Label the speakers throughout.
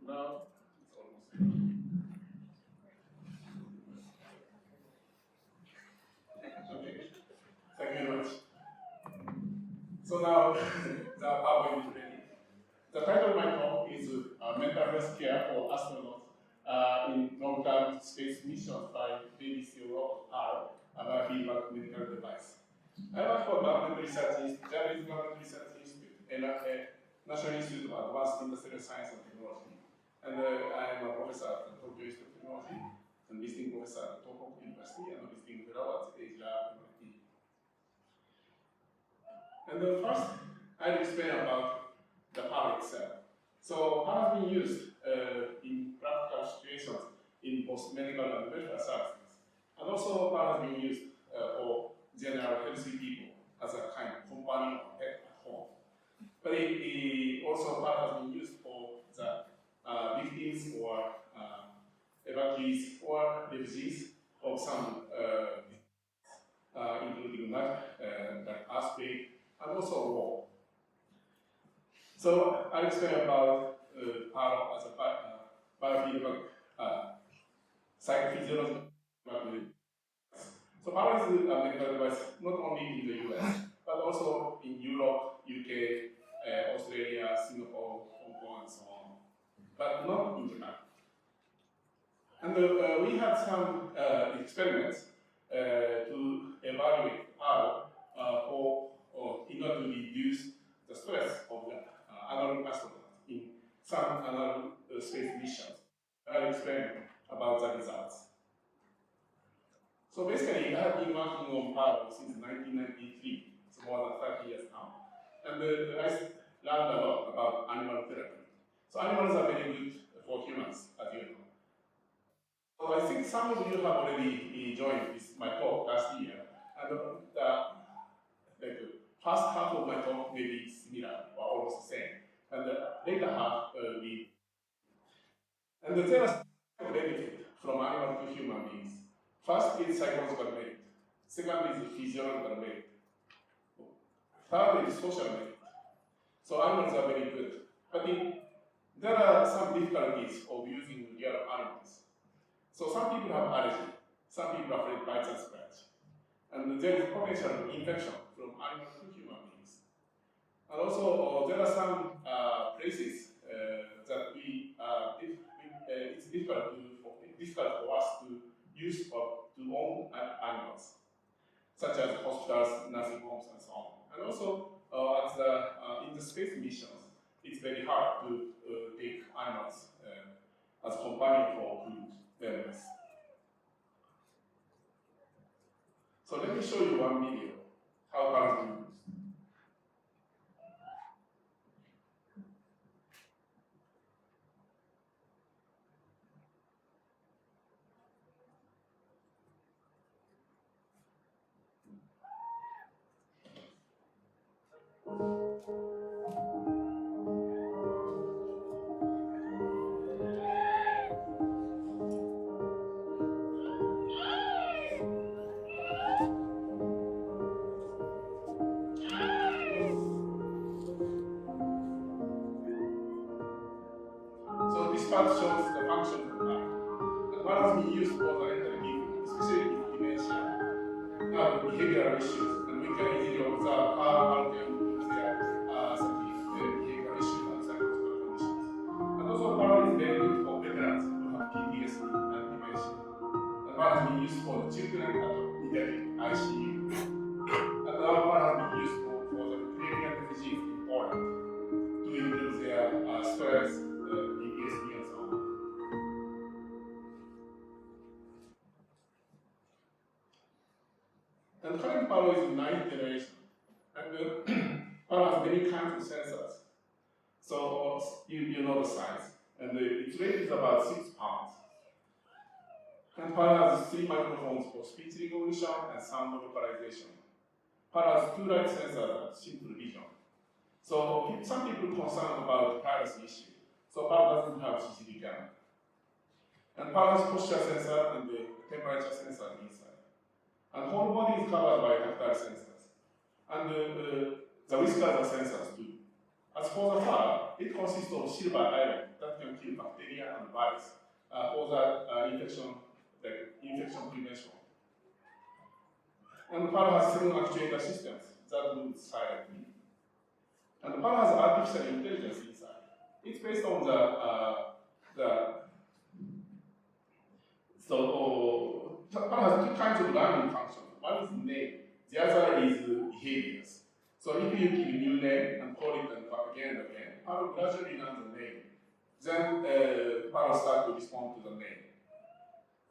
Speaker 1: Now it's almost ready. Okay, thank you very much. So now the PowerPoint is ready. The title of my talk is Mental Health Care for Astronauts in Long-Term Space Missions by BBC Robot R, a feedback medical device. I work for Japanese Government Research Institute and National Institute of Advanced Industrial Science and Technology. And I am a professor at the Tokyo Institute of Technology, and visiting professor at Tohoku University, and visiting fellow at Asia MIT. And first, I'll explain about the PAL itself. So PAL has been used in practical situations in both medical and welfare services. And also PAL has been used for general healthy people as a kind of companion or pet at home. But also PAL has been used for the victims or evacuees or refugees of some including like earthquake and also war. So I'll explain about PAL as a biofeedback psychophysiological. So PAL is a medical device not only in the US, but also in Europe, UK, Australia, Singapore, Hong Kong, and so on, but not in Japan. And we had some experiments to evaluate PAL in order to reduce the stress of the analog astronaut in some analog space missions. I'll explain about the results. So basically, I have been working on PAL since 1993, so more than 30 years now. And I learned a lot about animal therapy. So animals are very good for humans, as you know. So I think some of you have already joined my talk last year, and the first half of my talk may be similar or almost the same, and the later half and there are benefit from animal to human beings. First is psychological merit. Second is physiological merit. Third is social merit. So animals are very good, but there are some difficulties of using real animals. So some people have allergy, some people are afraid bites and scratch. And there is potential infection from animal to human beings. And also there are some places that it's difficult for us to use or to own animals, such as hospitals, nursing homes, and so on. And also in the space missions, it's very hard to take animals as companion for crew members. So let me show you one video, how PAL is used. So this part shows the function of the PAL. And PAL has been used for the elderly people, especially with dementia, behavioral issues, and we can easily observe how they improve their behavioral issues and psychological conditions. And also PAL is very good for veterans who have PTSD and dementia. And PAL has been used for children at pediatric ICU. And now PAL has been used for the Ukrainian refugees in Poland to improve their stress, PTSD, and so on. And current PAL is in 9th generation, and PAL has many kinds of sensors. So you know the size, and its weight is about 6 pounds. And PAL has 3 microphones for speech recognition and sound localization. PAL has 2 light sensors and simple vision. So some people concerned about privacy issue. So PAL doesn't have CCTV camera. And PAL has posture sensor and the temperature sensor inside. And whole body is covered by tactile sensors. And the whiskers are sensors too. As for the fur, it consists of silver iron that can can kill bacteria and virus for the infection prevention. And PARO has 7 actuator systems that move silently. And PARO has artificial intelligence inside. It's based on PARO has 2 kinds of learning functions. One is name, the other is behaviors. So if you give a new name and call it again and again, PARO gradually learns the name. Then PARO starts to respond to the name.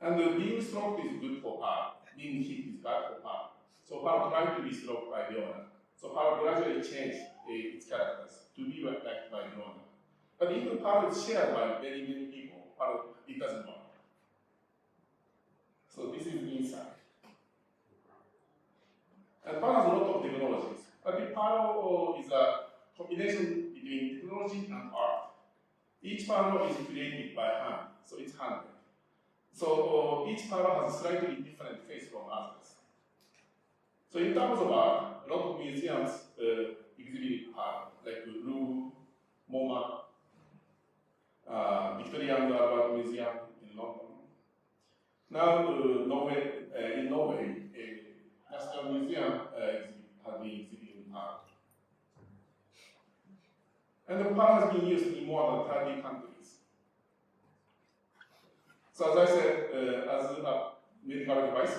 Speaker 1: And being stroked is good for PARO. Being hit is bad for PARO. So PARO tried to be stroked by the owner. So PARO gradually changed its characters to be liked by the owner. But if PARO is shared by very many people, PARO, it doesn't work. So this is inside. And PARO has a lot of technologies. But the PARO is a combination between technology and art. Each PARO is created by hand, so it's handmade. So each PARO has a slightly different face from others. So in terms of art, a lot of museums exhibit PARO, like Louvre, MoMA, Victoria and Albert Museum in London. Now, in Norway, a National Museum has been exhibiting PARO. And the PARO has been used in more than 30 countries. So as I said, as a medical device,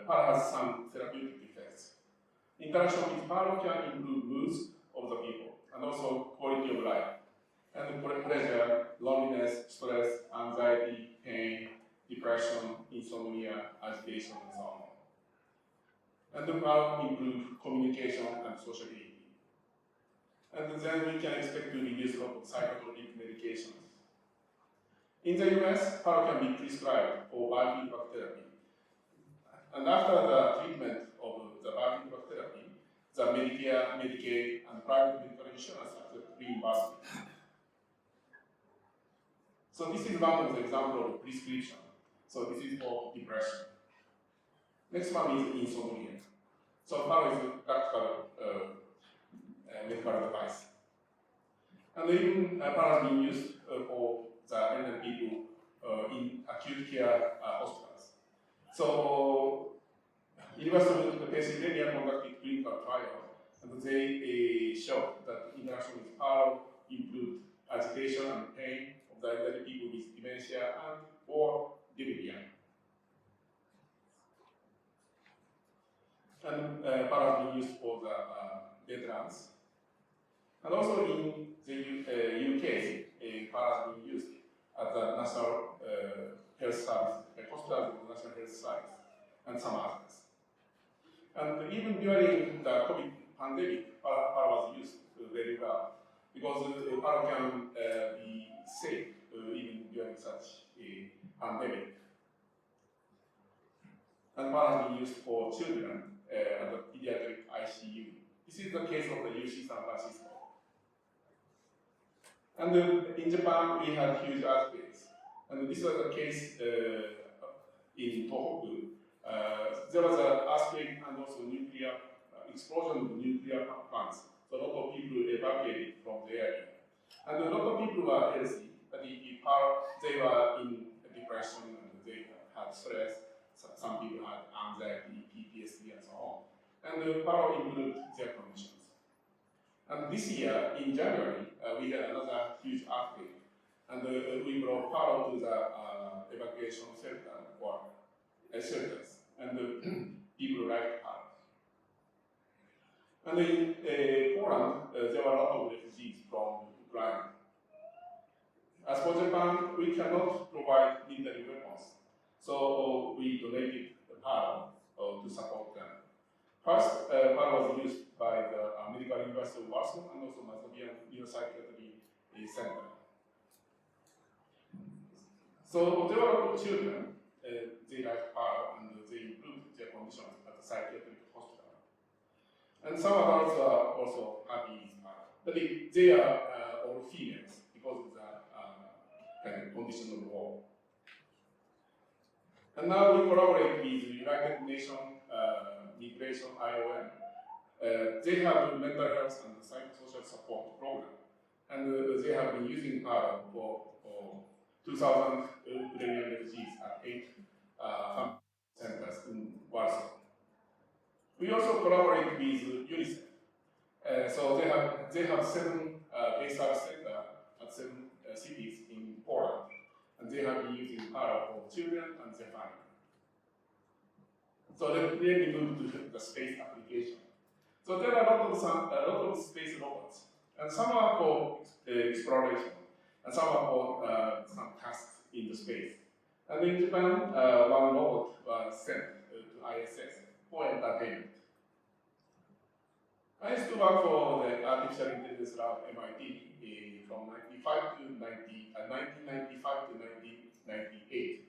Speaker 1: PARO has some therapeutic effects. Interaction with PARO can improve moods of the people and also quality of life. And pleasure, loneliness, stress, anxiety, pain, depression, insomnia, agitation, and so on. And the PARO improve communication and sociability. And then we can expect to reduce a lot of psychotropic medications. In the US, PARO can be prescribed for biofeedback therapy. And after the treatment of the biofeedback therapy, the Medicare, Medicaid, and private medical insurance accept reimbursement. So this is one of the examples of prescription. So this is for depression. Next one is insomnia. So PARO is a practical medical device. And even PARO has been used for the elderly people in acute care hospitals. So University of Pennsylvania conducted clinical trial, and they showed that interaction with PARO improved agitation and pain of the elderly people with dementia and or delirium. And PARO has been used for the veterans. And also in the UK, PARO has been used at the National Health Service, hospitals of the National Health Service, and some others. And even during the COVID pandemic, PARO was used very well, because PARO can be safe even during such a pandemic. And PARO has been used for children at the pediatric ICU. This is the case of the UC San Francisco. And in Japan, we had huge earthquakes. And this was the case in Tohoku. There was an earthquake and also nuclear explosion of nuclear plants. So a lot of people evacuated from the area. And a lot of people were healthy, but they were in depression and they had stress. Some people had anxiety, PTSD, and so on. And PARO improved their conditions. And this year, in January, we had another huge earthquake. And we brought PARO to the evacuation shelter or shelters. And people liked PARO. And in Poland, there were a lot of refugees from Ukraine. As for Japan, we cannot provide military weapons. So we donated the PARO to support them. First, PARO was used by the Medical University of Warsaw and also Mazovian Neuropsychiatry Center. So there were a lot of children, they liked PARO and they improved their conditions at the psychiatric hospital. And some adults are also happy with PARO. But they are all females because of the kind of condition of the war. And now we collaborate with the United Nations Migration IOM. They have a mental health and psychosocial support program. And they have been using Paro for 2,000 Ukrainian refugees at 8 family centers in Warsaw. We also collaborate with UNICEF. So they have 7 day service centers at 7 cities in Poland, and they have been using Paro for children and their family. So let me move to the space application. So there are a lot of space robots, and some are for exploration, and some are for some tasks in the space. And in Japan, one robot was sent to ISS for entertainment. I used to work for the Artificial Intelligence Lab MIT from 1995 to 1998.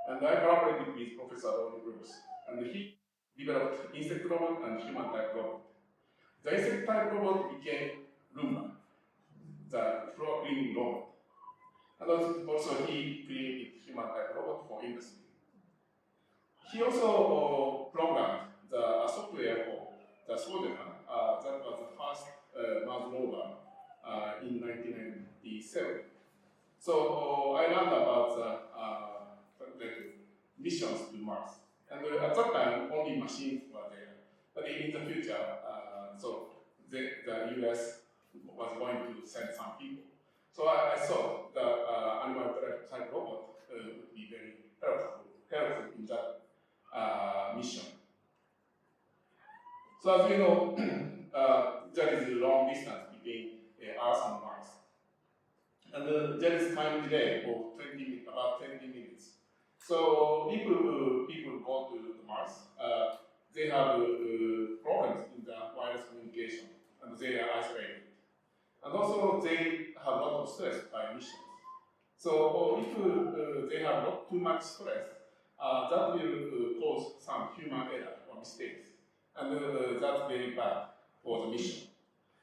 Speaker 1: And I collaborated with Professor Ronnie Bruce, and he developed insect robot and human type robot. The insect type robot became Roomba, the floor cleaning robot. And also he created human type robot for industry. He also programmed the software for the Sojourner, that was the first Mars rover in 1997. So I learned about the missions to Mars. And at that time, only machines were there. But in the future, so the US was going to send some people. So I thought the animal type robot would be very helpful in that mission. So as you know, there is a long distance between Earth and Mars. And there is time delay of about 20 minutes. So people go to Mars, they have problems in the wireless communication, and they are isolated. And also they have a lot of stress by missions. So if they have not too much stress, that will cause some human error or mistakes, and that's very bad for the mission.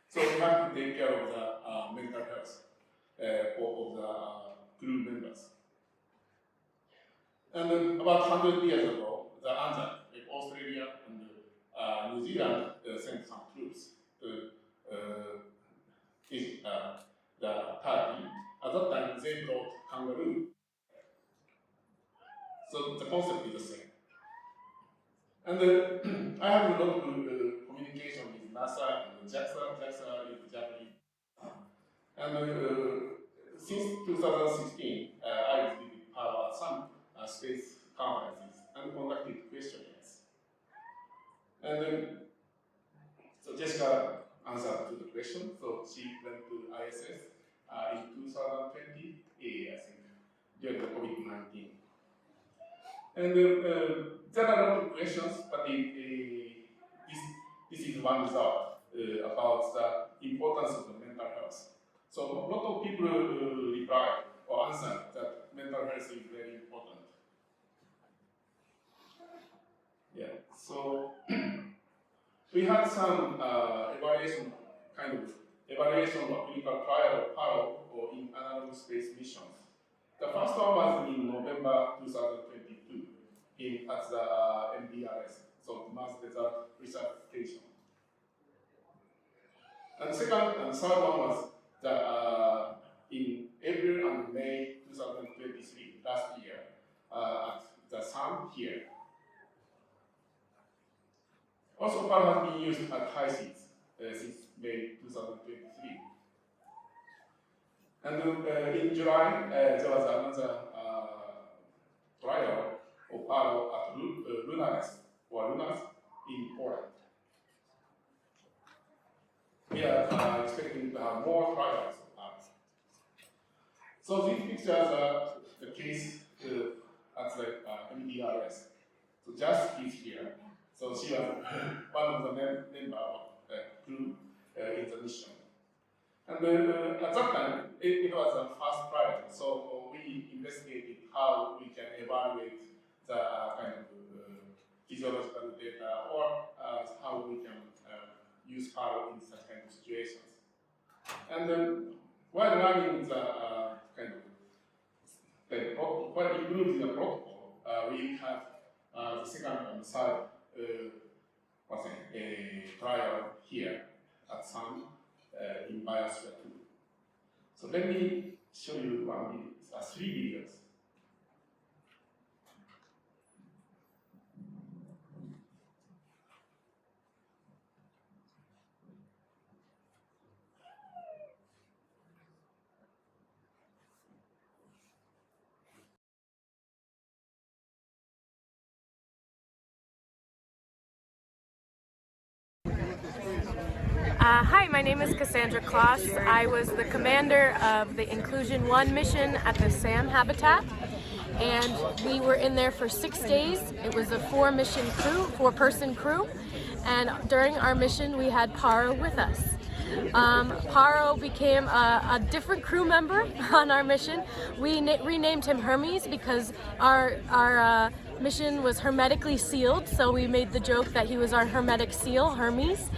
Speaker 1: So we have to take care of the mental health of the crew members. And then about 100 years ago, the ANZAC, like Australia and New Zealand, sent some troops to the Turkey. At that time, they brought kangaroo. So the concept is the same. And I have a lot of communication with NASA and JAXA. JAXA is Japanese. And since 2016, I visited Palo at some space conferences and conducted questionnaires. And so Jessica answered to the question. So she went to ISS in 2020, I think, during the COVID-19. And there are a lot of questions, but this is one result about the importance of the mental health. So a lot of people reply or answer that mental health is very important. Yeah. So we had some evaluation of clinical trial of Palo or in analog space missions. The first one was in November 2022 at the MDRS, so Mars Desert Research Station. And the second and third one was in April and May 2023, last year, at the Sun here. Also, Palo has been used at high seas since May 2023. And in July, there was another trial of Palo at Lunares in Poland. We are expecting to have more trials of Palo. So these pictures are the case at the MDRS. So Just is here. So she was one of the member of the crew in the mission. And at that time, it was a first trial, so we investigated how we can evaluate the kind of physiological data or how we can use Palo in such kind of situations. And while running the while improving the protocol, we have the second and third trial here at Sun in Biosphere 2. So let me show you three videos.
Speaker 2: Hi, my name is Cassandra Kloss. I was the commander of the Inclusion 1 mission at the SAM habitat, and we were in there for 6 days. It was a four-person crew, and during our mission we had Paro with us. Paro became a different crew member on our mission. We renamed him Hermes because our mission was hermetically sealed, so we made the joke that he was our hermetic seal, Hermes.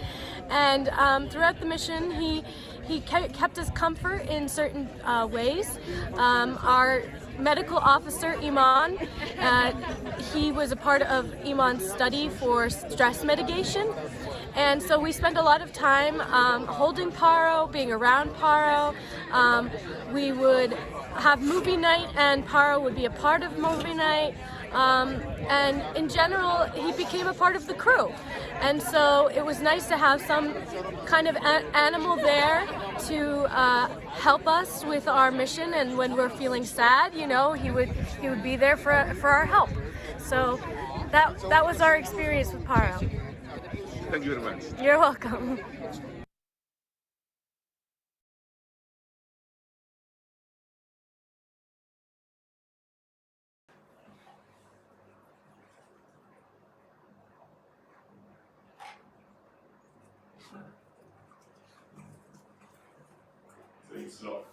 Speaker 2: And throughout the mission, he kept us comfort in certain ways. Our medical officer, Iman, he was a part of Iman's study for stress mitigation. And so we spent a lot of time holding Paro, being around Paro. We would have movie night, and Paro would be a part of movie night. And in general, he became a part of the crew. And so it was nice to have some kind of animal there to help us with our mission. And when we're feeling sad, you know, he would be there for our help. So that was our experience with Paro.
Speaker 1: Thank you very much.
Speaker 2: You're welcome.
Speaker 1: So it's slow.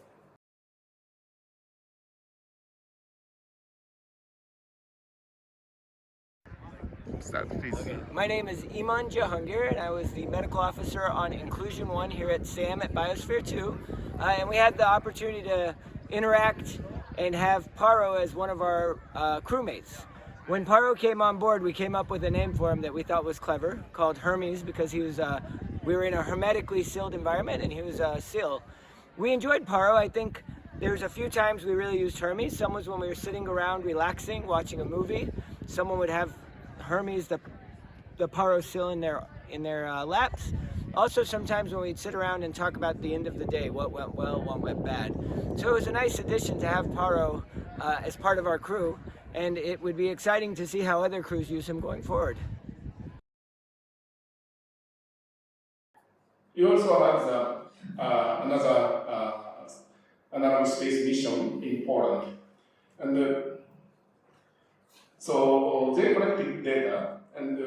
Speaker 1: Start, please.
Speaker 3: Okay. My name is Iman Jahangir, and I was the medical officer on Inclusion 1 here at SAM at Biosphere 2. And we had the opportunity to interact and have Paro as one of our crewmates. When Paro came on board, we came up with a name for him that we thought was clever, called Hermes, because he was we were in a hermetically sealed environment, and he was a seal. We enjoyed Paro. I think there's a few times we really used Hermes. Some was when we were sitting around relaxing, watching a movie. Someone would have Hermes, the Paro seal in their laps. Also, sometimes when we'd sit around and talk about the end of the day, what went well, what went bad. So it was a nice addition to have Paro as part of our crew, and it would be exciting to see how other crews use him going forward.
Speaker 1: You also had another space mission in Poland, and so they collected data, and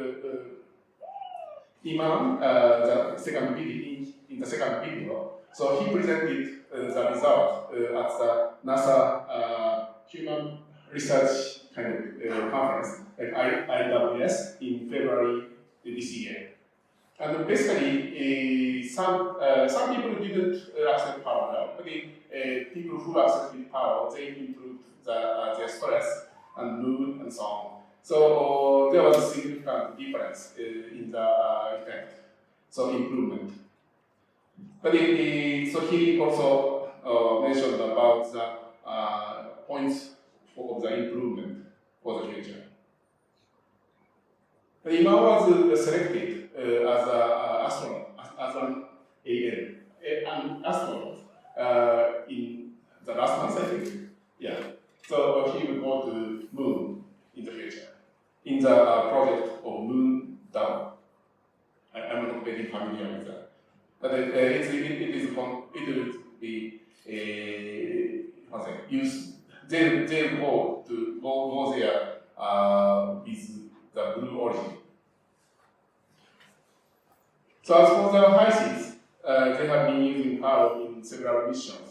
Speaker 1: Iman, the second video, in the second video, so he presented the result at the NASA Human Research kind of conference, like IWS, in February this year. And basically, some people didn't accept Paro, but people who accepted Paro, they improved their stress and mood and so on. So there was a significant difference in the effect, so improvement. But so he also mentioned about the points of the improvement for the future. Iman was selected as an astronaut, as an astronaut in the last month, I think. Yeah. So he will go to Moon in the future, in the project of Moon Down. I'm not very familiar with that, but it will be used. They'll go there with the Blue Origin. So as for the high seas, they have been using Paro in several missions.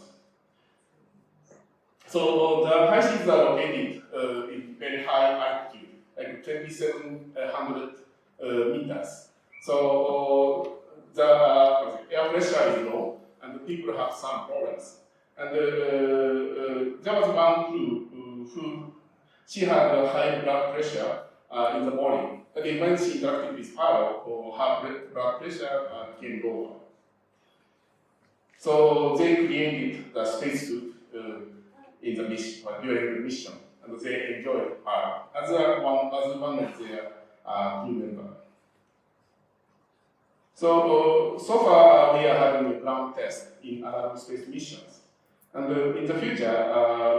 Speaker 1: So the high seas are located in very high altitude, like 2,700 meters. So the air pressure is low, and people have some problems. And there was one crew she had a high blood pressure in the morning, but when she interacted with Paro, her blood pressure became lower. So they created the spacesuit in the mission, during the mission, and they enjoyed Paro as one of their crew members. So far we are having a ground test in analog space missions. And in the future,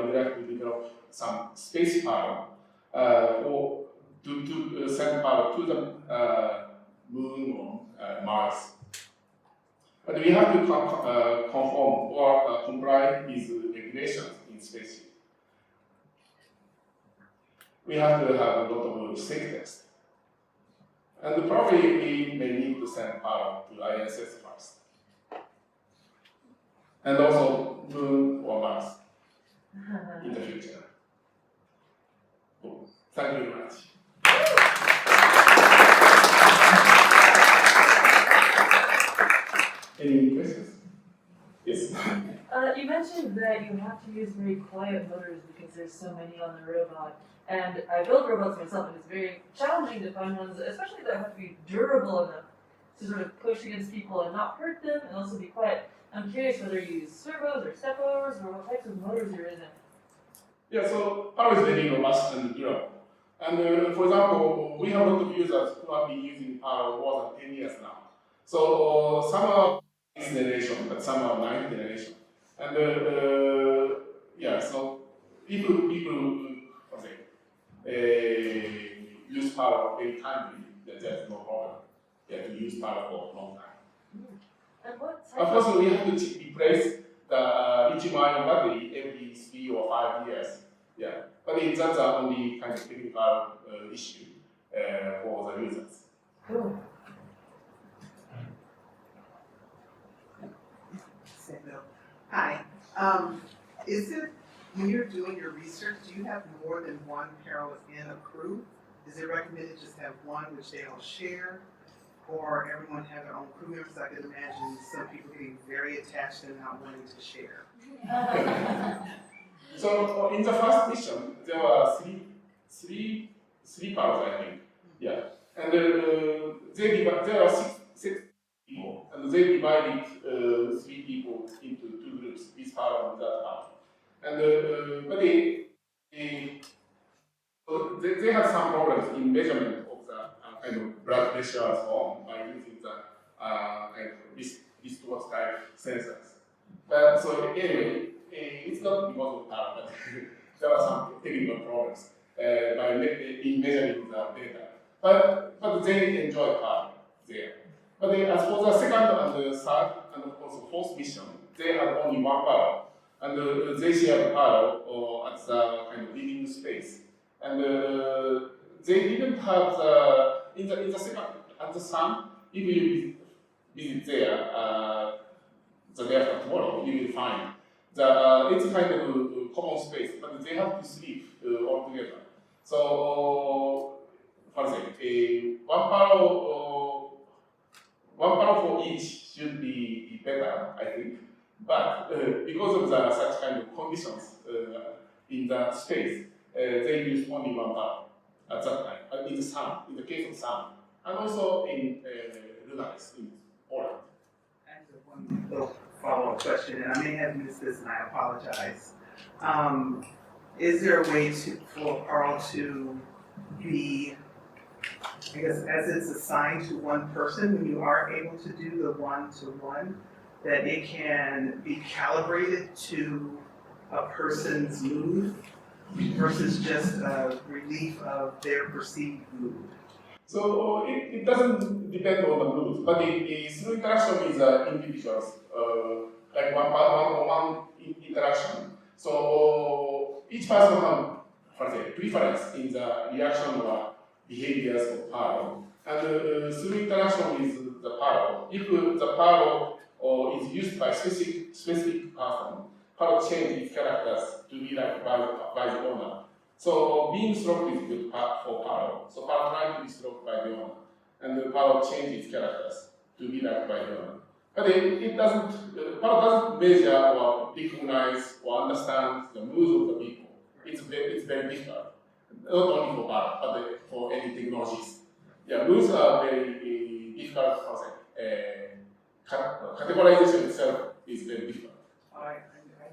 Speaker 1: we'd like to develop some space power or to send power to the moon or Mars. But we have to conform or comply with regulations in space. We have to have a lot of safety tests. And probably we may need to send power to ISS first. And also Moon or Mars in the future. Cool. Thank you very much. Any questions? Yes.
Speaker 4: You mentioned that you have to use very quiet motors because there's so many on the robot. And I build robots myself, and it's very challenging to find ones, especially that have to be durable enough to sort of push against people and not hurt them, and also be quiet. I'm curious whether you use servos or step motors, or what types of motors you're using.
Speaker 1: Yeah, so power is very robust and durable. And for example, we have a lot of users who have been using power more than 10 years now. So some are 8th generation, but some are 9th generation. And yeah, so people use power very kindly, there's no problem. They have to use power for a long time.
Speaker 4: And what type
Speaker 1: Of course, we have to replace the lithium-ion battery every 3 or 5 years. Yeah, but that's the only kind of technical issue for the users.
Speaker 4: Cool.
Speaker 5: Hi. Is it, when you're doing your research, do you have more than one Paro in a crew? Is it recommended just have one which they all share? Or everyone have their own crew members? I could imagine some people getting very attached and not wanting to share.
Speaker 1: So in the first mission, there were three Paros, I think. Yeah, and there are six people, and they divided 3 people into 2 groups, this Paro and that Paro. And but they had some problems in measurement of the kind of blood pressure and so on by using the kind of wristwatch type sensors. But so anyway, it's not because of that, but there are some technical problems in measuring the data. But they enjoy part there. But as for the second and the third and of course the fourth mission, they had only one Paro. And they share Paro at the kind of living space. And they didn't have in the second at the sun, if you visit there the day after tomorrow, you will find that it's kind of a common space, but they have to sleep all together. So, for example, one Paro for each should be better, I think. But because of such kind of conditions in the space, they use only one Paro at that time, in the sun, in the case of sun, and also in Lunaris, in Poland.
Speaker 5: I have one little follow-up question, and I may have missed this, and I apologize. Is there a way for Paro to be, I guess, as it's assigned to one person, when you are able to do the one-to-one, that it can be calibrated to a person's mood versus just a relief of their perceived mood?
Speaker 1: So it doesn't depend on the mood, but through interaction with individuals, like one-on-one interaction. So each person has, for example, preference in the reaction or behaviors of Paro. And through interaction with the Paro, if the Paro is used by specific person, Paro change its characters to be like by the owner. So being stroked is good for Paro. So Paro trying to be stroked by the owner, and the Paro change its characters to be like by the owner. But it doesn't. Paro doesn't measure or recognize or understand the moods of the people. It's very difficult, not only for Paro, but for any technologies. Yeah, moods are very difficult. Categorization itself is very different.
Speaker 5: I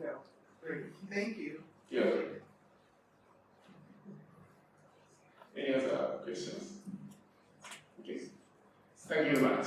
Speaker 5: know. Great. Thank you.
Speaker 1: Yeah. Any other questions? Okay. Thank you very much.